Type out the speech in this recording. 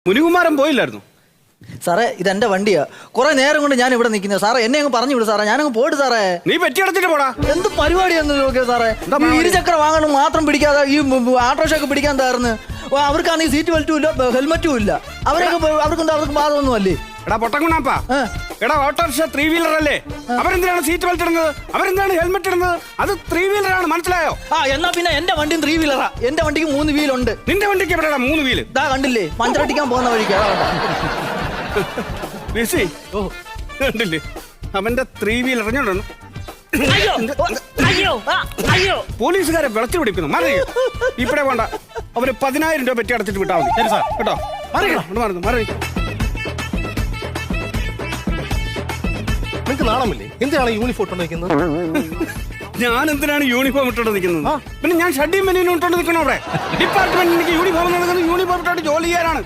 മുനികുമാരൻ പോയില്ലായിരുന്നു സാറേ ഇതെന്റെ വണ്ടിയാ. കുറെ നേരം കൊണ്ട് ഞാൻ ഇവിടെ നിൽക്കുന്നത്. സാറേ എന്നെ അങ്ങ് പറഞ്ഞു വിടും സാറേ, ഞാനങ്ങ് പോയിട്ട് സാറേ. നീ പെറ്റിയടച്ചിട്ട് പോടാ. എന്ത് പരിപാടിയാന്ന് നോക്കിയ സാറേ. ഈ ഇരുചക്ര വാങ്ങണം മാത്രം പിടിക്കാതെ ഈ ആട്ടോഷൊക്കെ പിടിക്കാൻ തകർന്ന് അവർക്കാണെങ്കിൽ സീറ്റ് ബെൽറ്റും ഇല്ല ഹെൽമറ്റും ഇല്ല. അവർക്ക് ബാധമൊന്നും അല്ലേ? എടാ പൊട്ടക്കുണാപ്പാ, എടാ ഓട്ടോറിക്ഷ 3 വീലർ അല്ലേ? അവരെന്തിനാണ് സീറ്റ് ബെൽറ്റ് ഇടുന്നത്? അവരെന്താണ് ഹെൽമെറ്റ് ഇടുന്നത്? അത് 3 വീലറാണ്, മനസ്സിലായോ? എന്നാ പിന്നെ എന്റെ വണ്ടിയും 3 വീലറാ. എന്റെ വണ്ടിക്ക് 3 വീലുണ്ട്. നിന്റെ വണ്ടിക്ക് എവിടെയാ 3 വീല്? ഇതാ കണ്ടില്ലേ, പഞ്ചറടിക്കാൻ പോകുന്ന വഴിക്ക്. കണ്ടില്ലേ അവന്റെ 3 വീലർ എറിഞ്ഞോണ്ടു. പോലീസുകാരെ വിളച്ചു പിടിക്കുന്നു. മാറി ഇപ്പഴേ വേണ്ട, അവര് 10,000 രൂപ പെറ്റി അടച്ചിട്ട് വിട്ടാ മതി. ശരി സാർ, കേട്ടോ. മാറി നിങ്ങൾക്ക് നാണമില്ലേ? എന്തിനാണ് യൂണിഫോം ഇട്ടോണ്ട് നിൽക്കുന്നത്? ഞാൻ എന്തിനാണ് യൂണിഫോം ഇട്ടോണ്ട് നിൽക്കുന്നത്? പിന്നെ ഞാൻ ഷഡിയും മെനീനും ഇട്ടോണ്ട് നിൽക്കണം. അവിടെ ഡിപ്പാർട്ട്മെന്റ് എനിക്ക് യൂണിഫോം യൂണിഫോം ഇട്ടോണ്ട് ജോലി ചെയ്യാനാണ്.